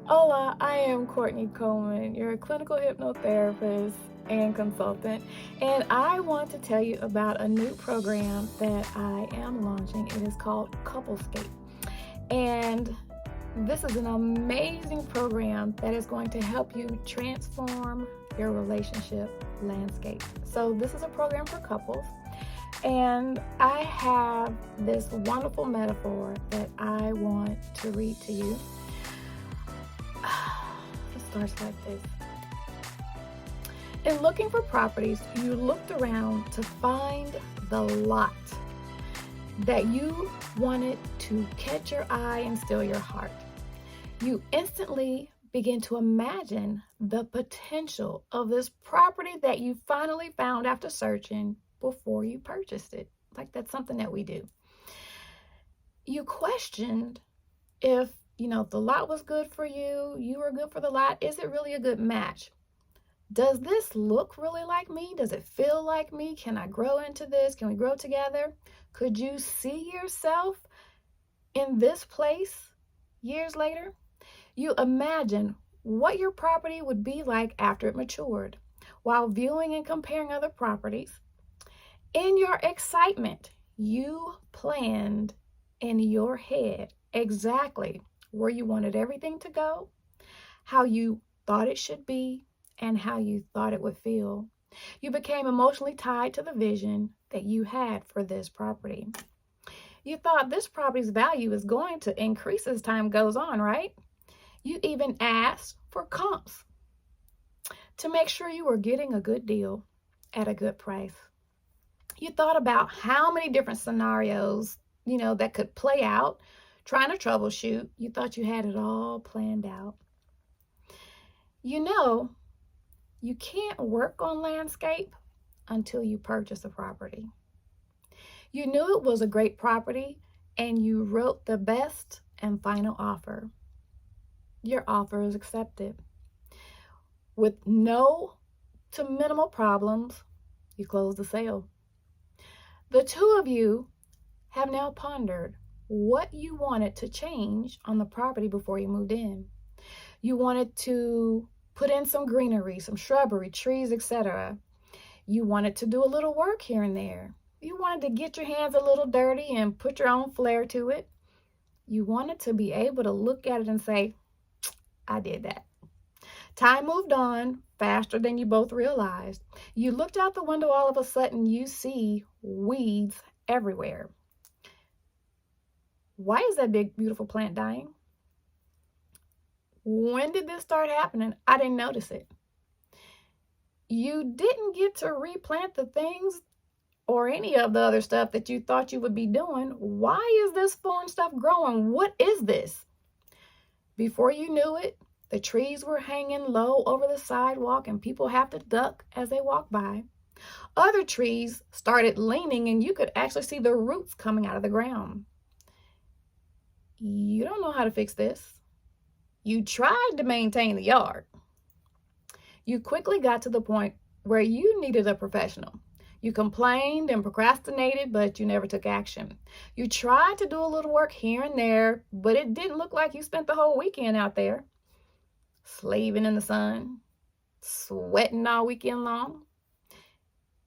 Hola, I am Kourtney Coleman, your clinical hypnotherapist and consultant, and I want to tell you about a new program that I am launching. It is called CoupleScape, and this is an amazing program that is going to help you transform your relationship landscape. So this is a program for couples, and I have this wonderful metaphor that I want to read to you. It starts like this. In looking for properties, you looked around to find the lot that you wanted to catch your eye and steal your heart. You instantly begin to imagine the potential of this property that you finally found after searching before you purchased it. Like, that's something that we do. You questioned if the lot was good for you, you were good for the lot. Is it really a good match? Does this look really like me? Does it feel like me? Can I grow into this? Can we grow together? Could you see yourself in this place years later? You imagine what your property would be like after it matured while viewing and comparing other properties. In your excitement, you planned in your head exactly where you wanted everything to go, how you thought it should be, and how you thought it would feel. You became emotionally tied to the vision that you had for this property. You thought this property's value is going to increase as time goes on, right? You even asked for comps to make sure you were getting a good deal at a good price. You thought about how many different scenarios, that could play out, trying to troubleshoot. You thought you had it all planned out. You can't work on landscape until you purchase a property. You knew it was a great property and you wrote the best and final offer. Your offer is accepted. With no to minimal problems, you close the sale. The two of you have now pondered what you wanted to change on the property before you moved in. You wanted to put in some greenery, some shrubbery, trees, etc. You wanted to do a little work here and there. You wanted to get your hands a little dirty and put your own flair to it. You wanted to be able to look at it and say, I did that. Time moved on faster than you both realized. You looked out the window, all of a sudden you see weeds everywhere. Why is that big, beautiful plant dying? When did this start happening? I didn't notice it. You didn't get to replant the things or any of the other stuff that you thought you would be doing. Why is this foreign stuff growing? What is this? Before you knew it, the trees were hanging low over the sidewalk and people have to duck as they walk by. Other trees started leaning and you could actually see the roots coming out of the ground. You don't know how to fix this. You tried to maintain the yard. You quickly got to the point where you needed a professional. You complained and procrastinated, but you never took action. You tried to do a little work here and there, but it didn't look like you spent the whole weekend out there, slaving in the sun, sweating all weekend long.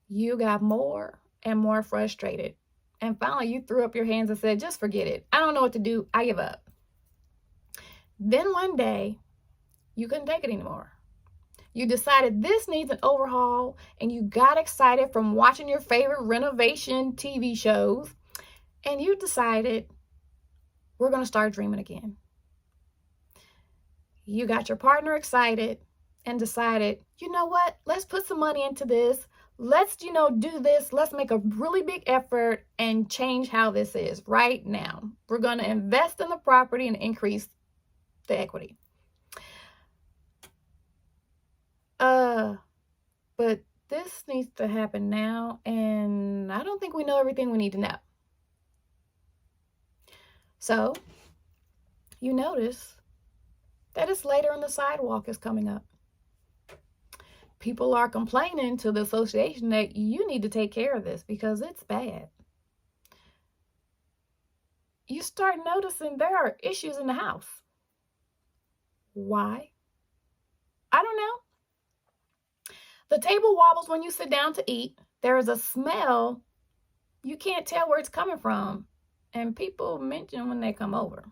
You got more and more frustrated. And finally, you threw up your hands and said, just forget it. I don't know what to do. I give up. Then one day, you couldn't take it anymore. You decided this needs an overhaul, and you got excited from watching your favorite renovation TV shows, and you decided, we're going to start dreaming again. You got your partner excited and decided, you know what? Let's put some money into this. Let's, do this. Let's make a really big effort and change how this is right now. We're going to invest in the property and increase the equity. But this needs to happen now, and I don't think we know everything we need to know. So you notice that it's later and the sidewalk is coming up. People are complaining to the association that you need to take care of this because it's bad. You start noticing there are issues in the house. Why? I don't know. The table wobbles when you sit down to eat. There is a smell. You can't tell where it's coming from. And people mention when they come over.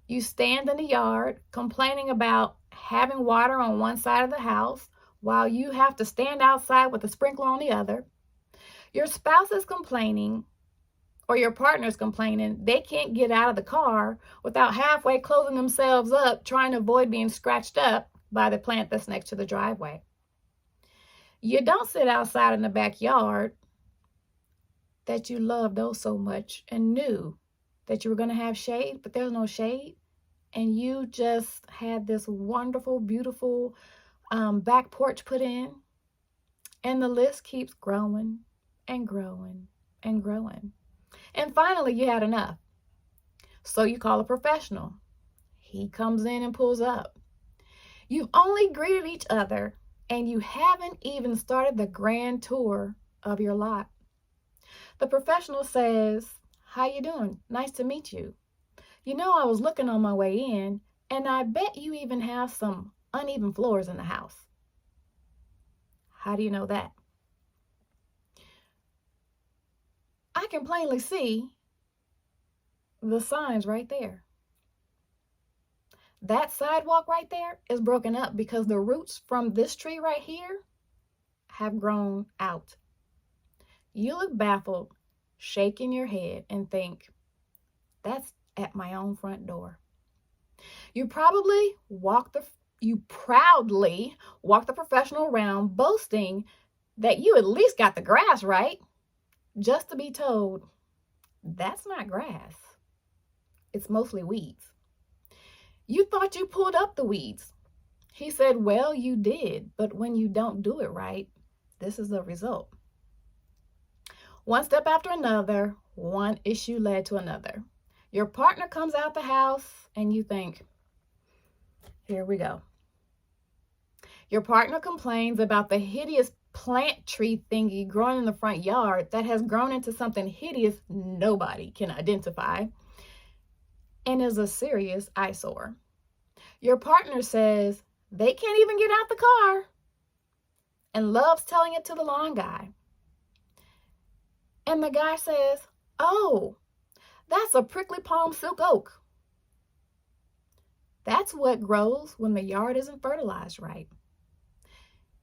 You stand in the yard complaining about having water on one side of the house while you have to stand outside with a sprinkler on the other. Your spouse is complaining, or your partner is complaining they can't get out of the car without halfway closing themselves up trying to avoid being scratched up by the plant that's next to the driveway. You don't sit outside in the backyard that you loved oh so much and knew that you were going to have shade, but there's no shade. And you just had this wonderful, beautiful back porch put in. And the list keeps growing and growing and growing. And finally, you had enough. So you call a professional. He comes in and pulls up. You've only greeted each other, and you haven't even started the grand tour of your lot. The professional says, "How you doing? Nice to meet you. You know, I was looking on my way in, and I bet you even have some uneven floors in the house." How do you know that? I can plainly see the signs right there. That sidewalk right there is broken up because the roots from this tree right here have grown out. You look baffled, shaking your head, and think, that's at my own front door. You proudly walk the professional around boasting that you at least got the grass right, just to be told that's not grass. It's mostly weeds. You thought you pulled up the weeds. He said, well, you did, but when you don't do it right, this is the result. One step after another, one issue led to another. Your partner comes out the house and you think, here we go. Your partner complains about the hideous plant tree thingy growing in the front yard that has grown into something hideous nobody can identify and is a serious eyesore. Your partner says they can't even get out the car and loves telling it to the lawn guy. And the guy says, oh, that's a prickly palm silk oak. That's what grows when the yard isn't fertilized right.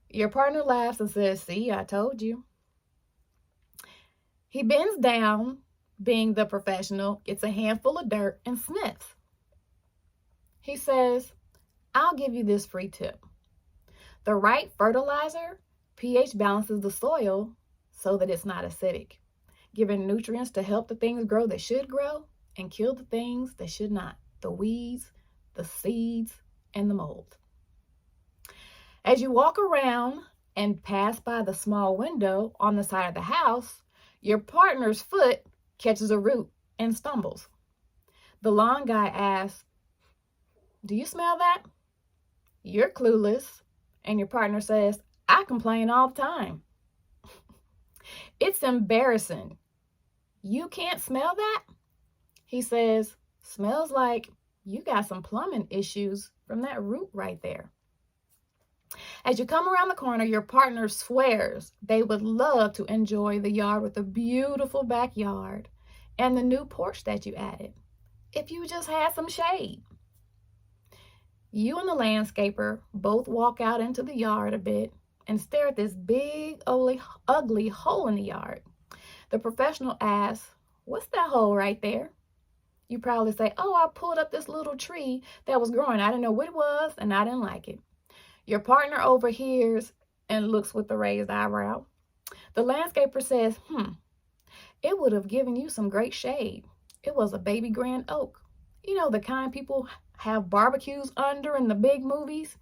Your partner laughs and says, see, I told you. He bends down, being the professional, gets a handful of dirt and sniffs. He says, I'll give you this free tip. The right fertilizer pH balances the soil so that it's not acidic, giving nutrients to help the things grow that should grow and kill the things that should not, the weeds, the seeds, and the mold. As you walk around and pass by the small window on the side of the house, your partner's foot catches a root and stumbles. The lawn guy asks, do you smell that? You're clueless, and your partner says, I complain all the time. It's embarrassing. You can't smell that? He says, smells like you got some plumbing issues from that root right there. As you come around the corner, your partner swears they would love to enjoy the yard with a beautiful backyard and the new porch that you added, if you just had some shade. You and the landscaper both walk out into the yard a bit and stare at this big, ugly hole in the yard. The professional asks, what's that hole right there? You probably say, oh, I pulled up this little tree that was growing. I didn't know what it was, and I didn't like it. Your partner overhears and looks with a raised eyebrow. The landscaper says, it would have given you some great shade. It was a baby grand oak. You know, the kind people have barbecues under in the big movies.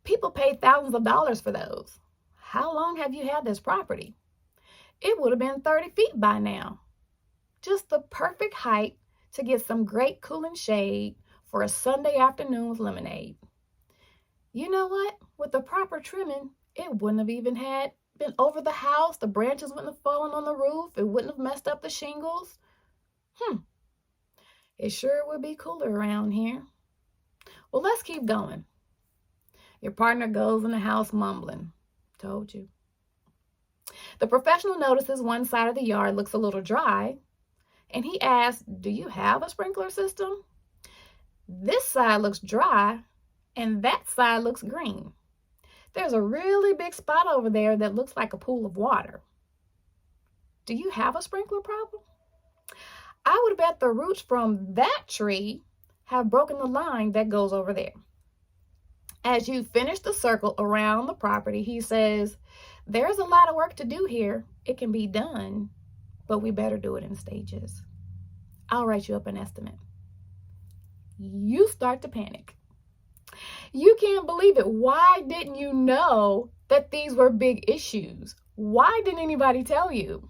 People pay thousands of dollars for those. How long have you had this property? It would have been 30 feet by now. Just the perfect height to get some great cooling shade for a Sunday afternoon with lemonade. You know what? With the proper trimming, it wouldn't have even been over the house. The branches wouldn't have fallen on the roof. It wouldn't have messed up the shingles. It sure would be cooler around here. Well, let's keep going. Your partner goes in the house mumbling. Told you. The professional notices one side of the yard looks a little dry, and he asks, do you have a sprinkler system? This side looks dry, and that side looks green. There's a really big spot over there that looks like a pool of water. Do you have a sprinkler problem? I would bet the roots from that tree have broken the line that goes over there. As you finish the circle around the property, he says, there's a lot of work to do here. It can be done, but we better do it in stages. I'll write you up an estimate. You start to panic. You can't believe it. Why didn't you know that these were big issues? Why didn't anybody tell you?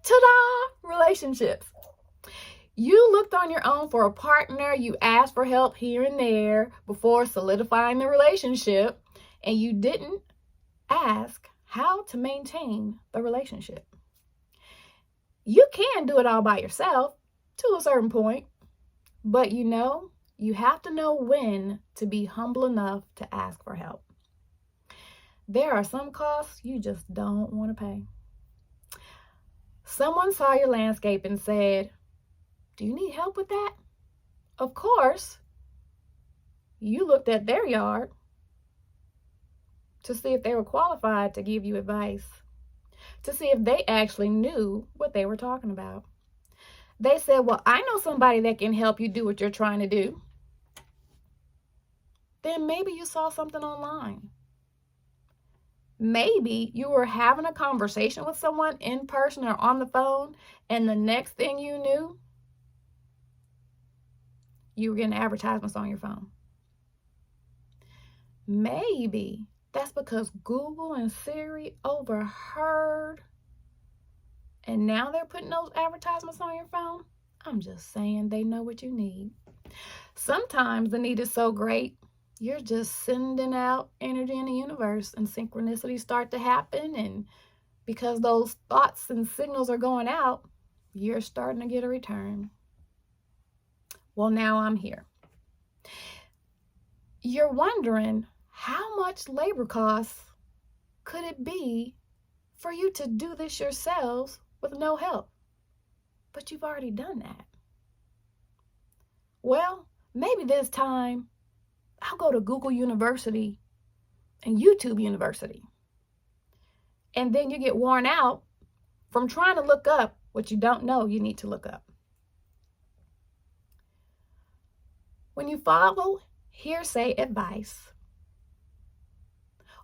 Ta-da! Relationships. You looked on your own for a partner. You asked for help here and there before solidifying the relationship, and you didn't ask how to maintain the relationship. You can do it all by yourself to a certain point, but you have to know when to be humble enough to ask for help. There are some costs you just don't want to pay. Someone saw your landscape and said, do you need help with that? Of course, you looked at their yard to see if they were qualified to give you advice, to see if they actually knew what they were talking about. They said, well, I know somebody that can help you do what you're trying to do. Then maybe you saw something online. Maybe you were having a conversation with someone in person or on the phone, and the next thing you knew, you were getting advertisements on your phone. Maybe that's because Google and Siri overheard, and now they're putting those advertisements on your phone. I'm just saying, they know what you need. Sometimes the need is so great, you're just sending out energy in the universe, and synchronicities start to happen, and because those thoughts and signals are going out, you're starting to get a return. Well, now I'm here. You're wondering, how much labor costs could it be for you to do this yourselves with no help? But you've already done that. Well, maybe this time I'll go to Google University and YouTube University. And then you get worn out from trying to look up what you don't know you need to look up. When you follow hearsay advice,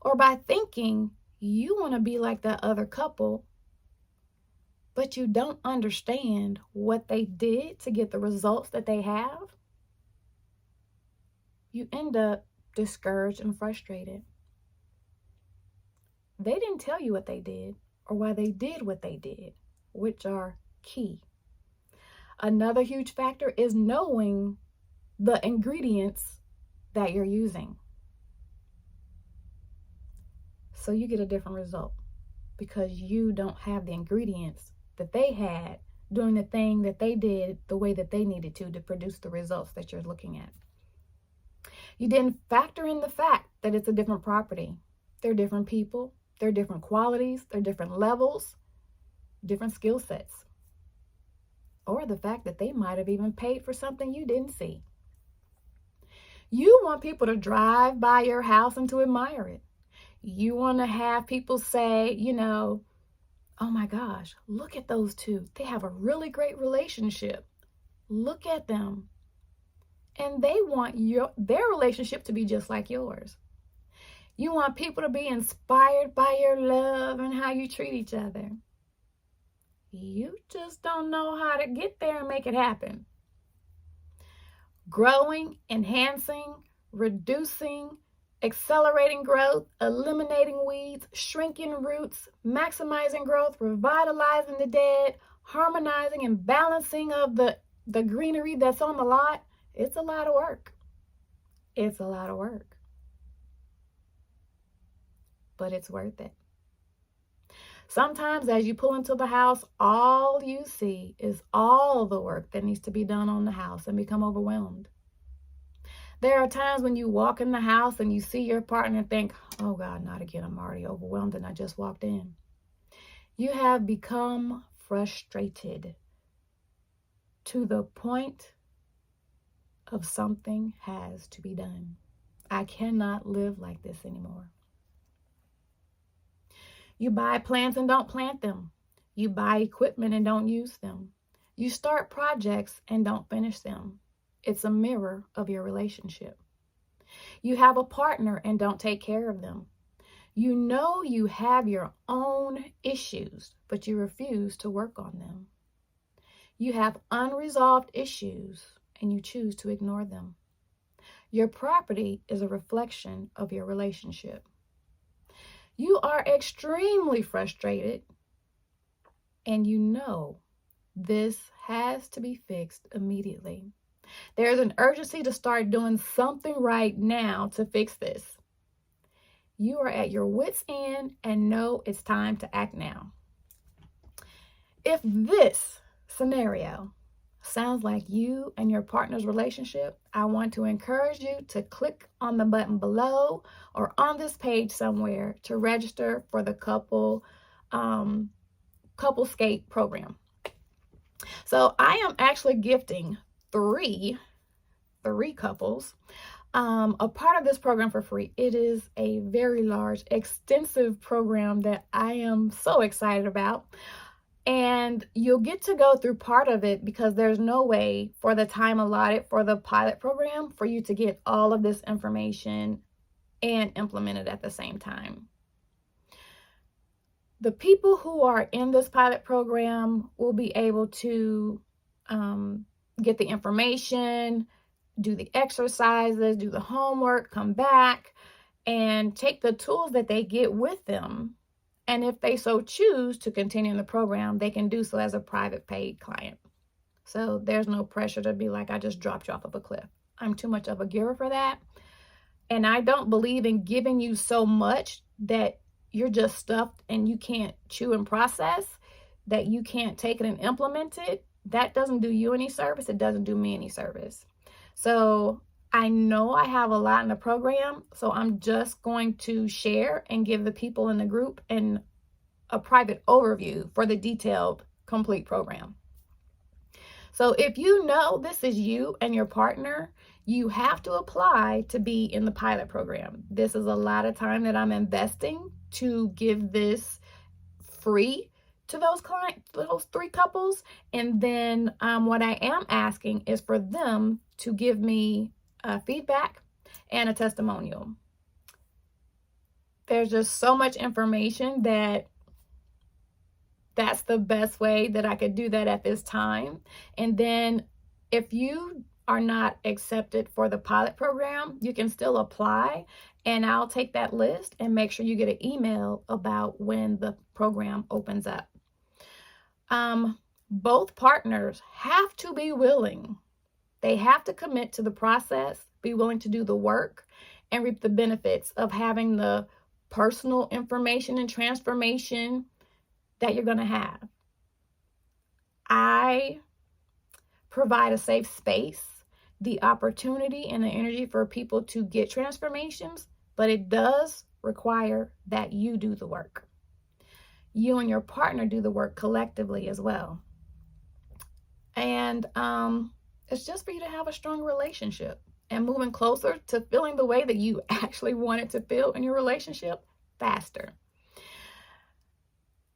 or by thinking you want to be like that other couple, but you don't understand what they did to get the results that they have, you end up discouraged and frustrated. They didn't tell you what they did or why they did what they did, which are key. Another huge factor is knowing the ingredients that you're using. So you get a different result because you don't have the ingredients that they had doing the thing that they did the way that they needed to produce the results that you're looking at. You didn't factor in the fact that it's a different property. They're different people, they're different qualities, they're different levels, different skill sets. Or the fact that they might have even paid for something you didn't see. You want people to drive by your house and to admire it. You want to have people say, oh my gosh, look at those two. They have a really great relationship. Look at them. And they want their relationship to be just like yours. You want people to be inspired by your love and how you treat each other. You just don't know how to get there and make it happen. Growing, enhancing, reducing, accelerating growth, eliminating weeds, shrinking roots, maximizing growth, revitalizing the dead, harmonizing and balancing of the greenery that's on the lot. It's a lot of work. It's a lot of work. But it's worth it. Sometimes as you pull into the house, all you see is all the work that needs to be done on the house and become overwhelmed. There are times when you walk in the house and you see your partner and think, oh God, not again. I'm already overwhelmed and I just walked in. You have become frustrated to the point of something has to be done. I cannot live like this anymore. You buy plants and don't plant them. You buy equipment and don't use them. You start projects and don't finish them. It's a mirror of your relationship. You have a partner and don't take care of them. You know you have your own issues, but you refuse to work on them. You have unresolved issues and you choose to ignore them. Your property is a reflection of your relationship. You are extremely frustrated and you know this has to be fixed immediately. There's an urgency to start doing something right now to fix this. You are at your wit's end and know it's time to act now. If this scenario sounds like you and your partner's relationship, I want to encourage you to click on the button below or on this page somewhere to register for the CoupleScape program. So I am actually gifting three couples a part of this program for free. It is a very large, extensive program that I am so excited about. And you'll get to go through part of it because there's no way for the time allotted for the pilot program for you to get all of this information and implement it at the same time. The people who are in this pilot program will be able to get the information, do the exercises, do the homework, come back, and take the tools that they get with them. And if they so choose to continue in the program, they can do so as a private paid client. So there's no pressure to be like, I just dropped you off of a cliff. I'm too much of a giver for that. And I don't believe in giving you so much that you're just stuffed and you can't chew and process, that you can't take it and implement it. That doesn't do you any service. It doesn't do me any service. So I know I have a lot in the program, so I'm just going to share and give the people in the group a private overview for the detailed, complete program. So if you know this is you and your partner, you have to apply to be in the pilot program. This is a lot of time that I'm investing to give this free to those clients, those three couples. And then what I am asking is for them to give me feedback and a testimonial. There's just so much information that's the best way that I could do that at this time. And then if you are not accepted for the pilot program, you can still apply and I'll take that list and make sure you get an email about when the program opens up. Both partners have to be willing. They have to commit to the process, be willing to do the work, and reap the benefits of having the personal information and transformation that you're going to have. I provide a safe space, the opportunity and the energy for people to get transformations, but it does require that you do the work. You and your partner do the work collectively as well. And it's just for you to have a strong relationship and moving closer to feeling the way that you actually want it to feel in your relationship faster.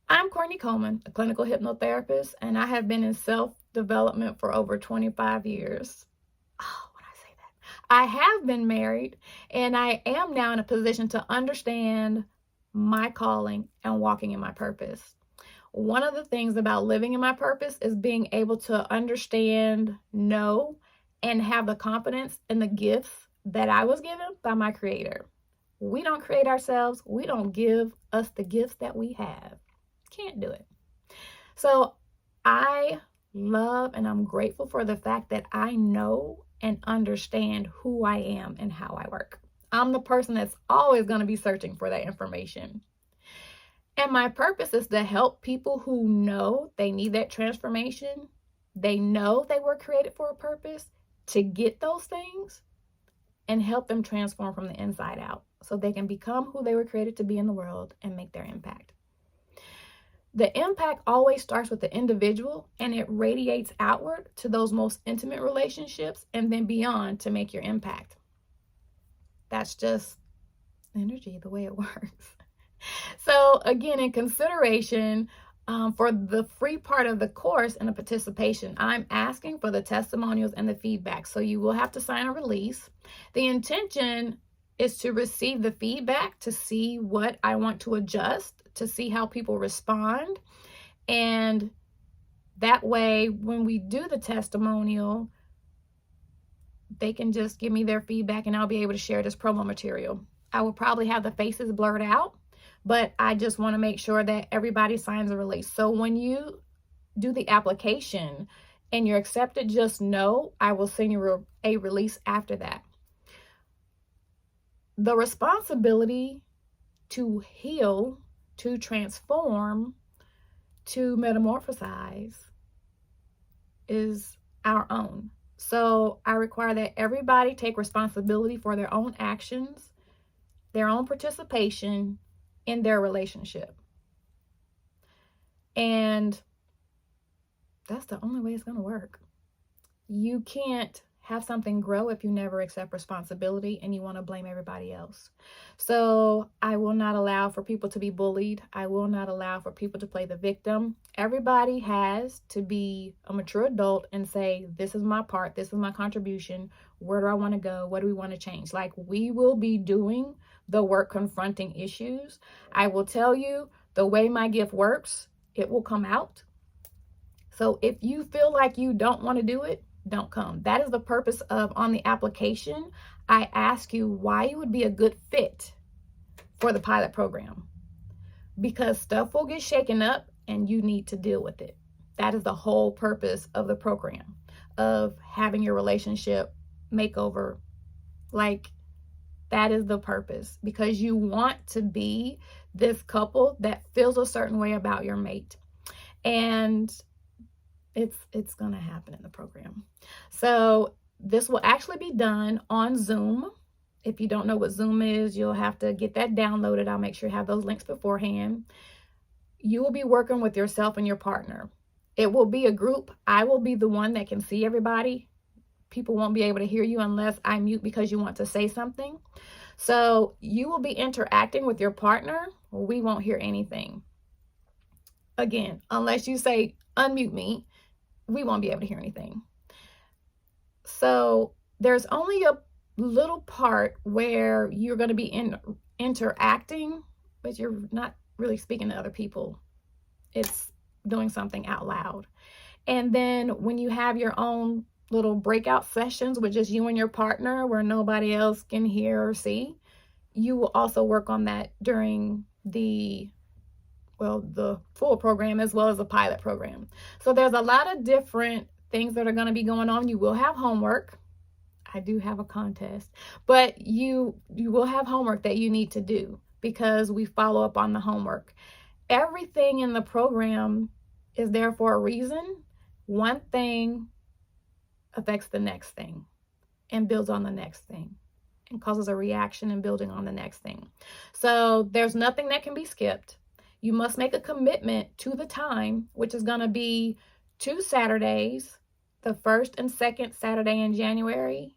I'm Kourtney Coleman, a clinical hypnotherapist, and I have been in self-development for over 25 years. Oh, when I say that, I have been married, and I am now in a position to understand my calling and walking in my purpose. One of the things about living in my purpose is being able to understand, know, and have the confidence in the gifts that I was given by my Creator. We don't create ourselves. We don't give us the gifts that we have. Can't do it. So I love and I'm grateful for the fact that I know and understand who I am and how I work. I'm the person that's always going to be searching for that information. And my purpose is to help people who know they need that transformation. They know they were created for a purpose to get those things and help them transform from the inside out so they can become who they were created to be in the world and make their impact. The impact always starts with the individual, and it radiates outward to those most intimate relationships and then beyond to make your impact. That's just energy, the way it works. So again, in consideration for the free part of the course and the participation, I'm asking for the testimonials and the feedback. So you will have to sign a release. The intention is to receive the feedback, to see what I want to adjust, to see how people respond. And that way, when we do the testimonial, they can just give me their feedback and I'll be able to share this promo material. I will probably have the faces blurred out, but I just want to make sure that everybody signs a release. So when you do the application and you're accepted, just know I will send you a release after that. The responsibility to heal, to transform, to metamorphosize is our own. So I require that everybody take responsibility for their own actions, their own participation in their relationship. And that's the only way it's going to work. You can't have something grow if you never accept responsibility and you want to blame everybody else. So I will not allow for people to be bullied. I will not allow for people to play the victim. Everybody has to be a mature adult and say, this is my part, this is my contribution, where do I want to go, what do we want to change? Like, we will be doing the work confronting issues. I will tell you the way my gift works, it will come out. So if you feel like you don't want to do it, don't come. That is the purpose of, on the application, I ask you why you would be a good fit for the pilot program. Because stuff will get shaken up and you need to deal with it. That is the whole purpose of the program, of having your relationship makeover. Like, that is the purpose, because you want to be this couple that feels a certain way about your mate. And it's going to happen in the program. So this will actually be done on Zoom. If you don't know what Zoom is, you'll have to get that downloaded. I'll make sure you have those links beforehand. You will be working with yourself and your partner. It will be a group. I will be the one that can see everybody. People won't be able to hear you unless I mute because you want to say something. So you will be interacting with your partner. We won't hear anything. Again, unless you say, unmute me, we won't be able to hear anything. So there's only a little part where you're going to be interacting, but you're not really speaking to other people. It's doing something out loud. And then when you have your own little breakout sessions with just you and your partner where nobody else can hear or see, you will also work on that during the full program as well as the pilot program. So there's a lot of different things that are going to be going on. You will have homework. I do have a contest, but you will have homework that you need to do because we follow up on the homework. Everything in the program is there for a reason. One thing affects the next thing and builds on the next thing and causes a reaction and building on the next thing. So there's nothing that can be skipped. You must make a commitment to the time, which is going to be 2 Saturdays, the first and second Saturday in January.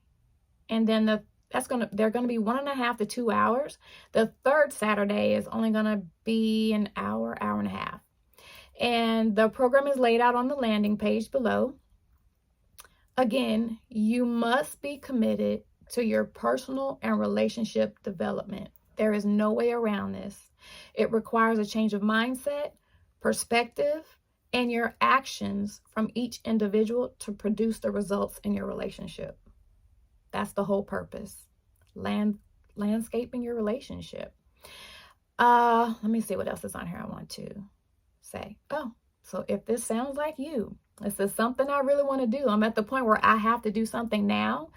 And then they're going to be 1.5 to 2 hours. The third Saturday is only going to be an hour, hour and a half. And the program is laid out on the landing page below. Again, you must be committed to your personal and relationship development. There is no way around this. It requires a change of mindset, perspective, and your actions from each individual to produce the results in your relationship. That's the whole purpose. Landscaping your relationship. Let me see what else is on here I want to say. Oh, so if this sounds like you, this is something I really want to do. I'm at the point where I have to do something now.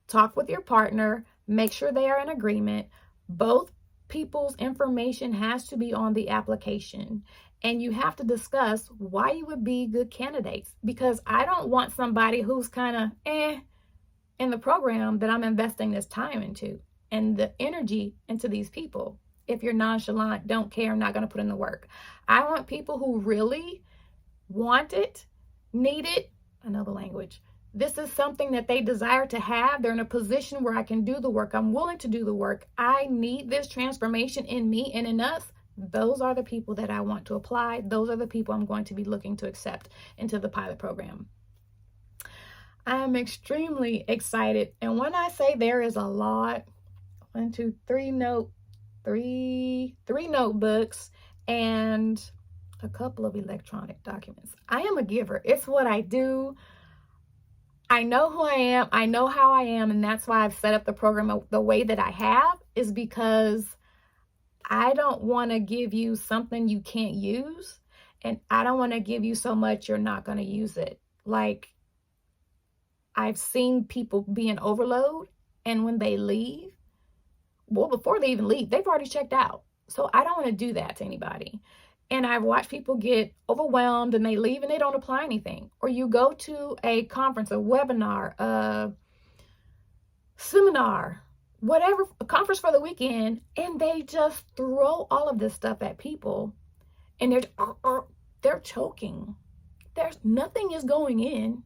Talk with your partner. Make sure they are in agreement. Both people's information has to be on the application. And you have to discuss why you would be good candidates. Because I don't want somebody who's kind of in the program that I'm investing this time into and the energy into these people. If you're nonchalant, don't care, not going to put in the work. I want people who really want it, need it, another language. This is something that they desire to have. They're in a position where I can do the work. I'm willing to do the work. I need this transformation in me and in us. Those are the people that I want to apply. Those are the people I'm going to be looking to accept into the pilot program. I am extremely excited. And when I say there is a lot, three notebooks and a couple of electronic documents. I am a giver. It's what I do. I know who I am. I know how I am. And that's why I've set up the program the way that I have, is because I don't want to give you something you can't use. And I don't want to give you so much you're not going to use it. Like, I've seen people be in overload, and when they leave, well, before they even leave, they've already checked out. So I don't want to do that to anybody. And I've watched people get overwhelmed and they leave and they don't apply anything. Or you go to a conference, a webinar, a seminar, whatever, a conference for the weekend, and they just throw all of this stuff at people, and they're choking. There's nothing is going in,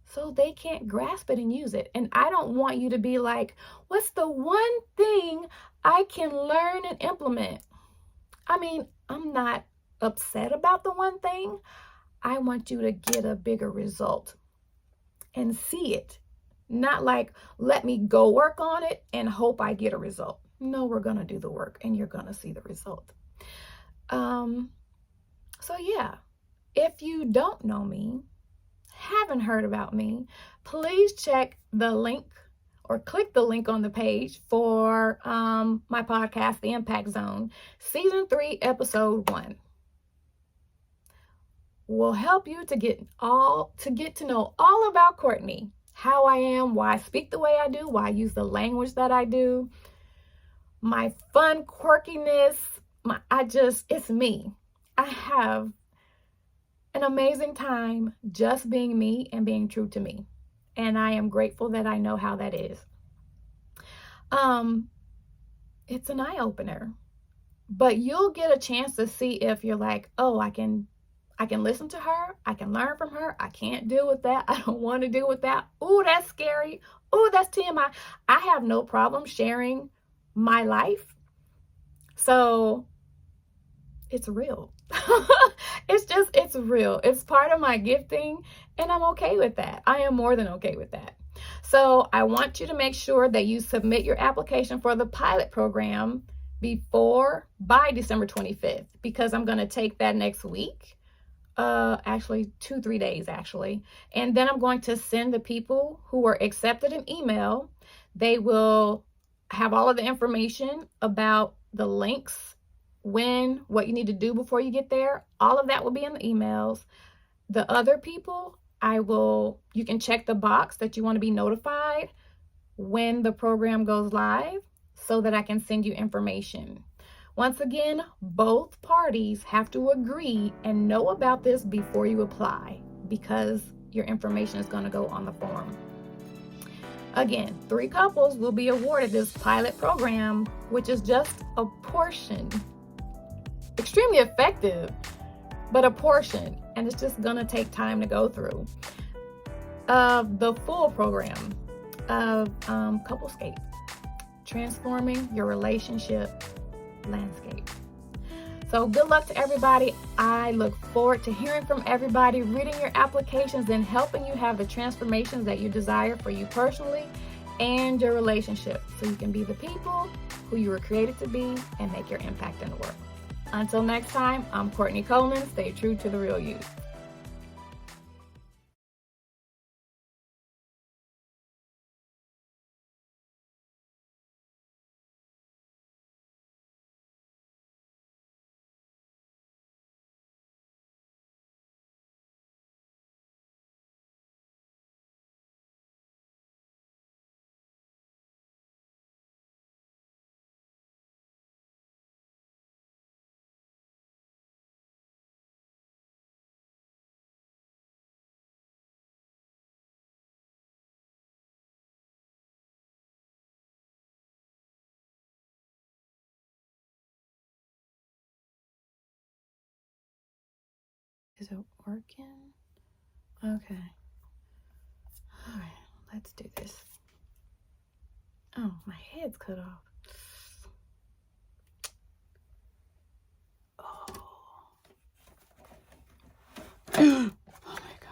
so they can't grasp it and use it. And I don't want you to be like, what's the one thing I can learn and implement? I mean, I'm not upset about the one thing. I want you to get a bigger result and see it. Not like, let me go work on it and hope I get a result. No, we're going to do the work and you're going to see the result. So yeah, if you don't know me, haven't heard about me, please check the link or click the link on the page for my podcast, The Impact Zone, Season 3, Episode 1. Will help you to get to know all about Kourtney, how I am, why I speak the way I do, why I use the language that I do, my fun quirkiness, it's me. I have an amazing time just being me and being true to me. And I am grateful that I know how that is. It's an eye-opener, but you'll get a chance to see if you're like, oh, I can listen to her. I can learn from her. I can't deal with that. I don't want to deal with that. Oh, that's scary. Oh, that's TMI. I have no problem sharing my life. So it's real. It's real. It's part of my gifting, and I'm okay with that. I am more than okay with that. So I want you to make sure that you submit your application for the pilot program by December 25th, because I'm going to take that next week. Actually 2-3 days actually. And then I'm going to send the people who were accepted an email. They will have all of the information about the links, what you need to do before you get there. All of that will be in the emails. The other people, you can check the box that you want to be notified when the program goes live so that I can send you information. Once again, both parties have to agree and know about this before you apply, because your information is going to go on the form. Again, 3 couples will be awarded this pilot program, which is just a portion. Extremely effective, but a portion, and it's just going to take time to go through of the full program of CoupleScape, transforming your relationship landscape. So good luck to everybody. I look forward to hearing from everybody, reading your applications, and helping you have the transformations that you desire for you personally and your relationship, so you can be the people who you were created to be and make your impact in the world. Until next time, I'm Kourtney Coleman. Stay true to the real you. Is it working? Okay. All right, let's do this. Oh, my head's cut off. Oh. Oh my God.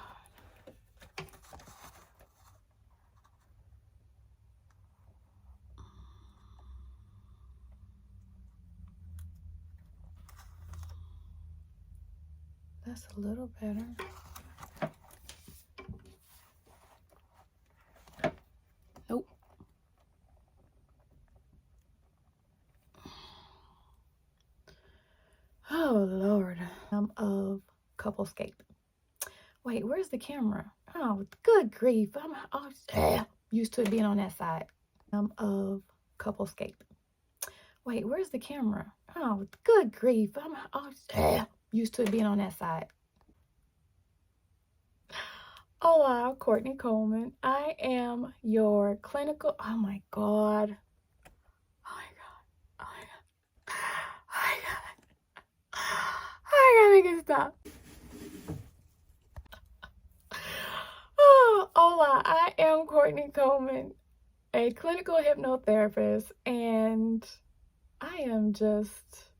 That's a little better. Nope. Oh Lord. Of CoupleScape. Wait, where's the camera? Oh, good grief. I'm used to it being on that side. Of CoupleScape. Wait, where's the camera? Oh, good grief. I'm used to it being on that side. Hola, Kourtney Coleman. I am your clinical. Oh my God. Oh my God. Oh my God. Oh my God. I gotta make it stop. Oh, hola, I am Kourtney Coleman, a clinical hypnotherapist, and I am just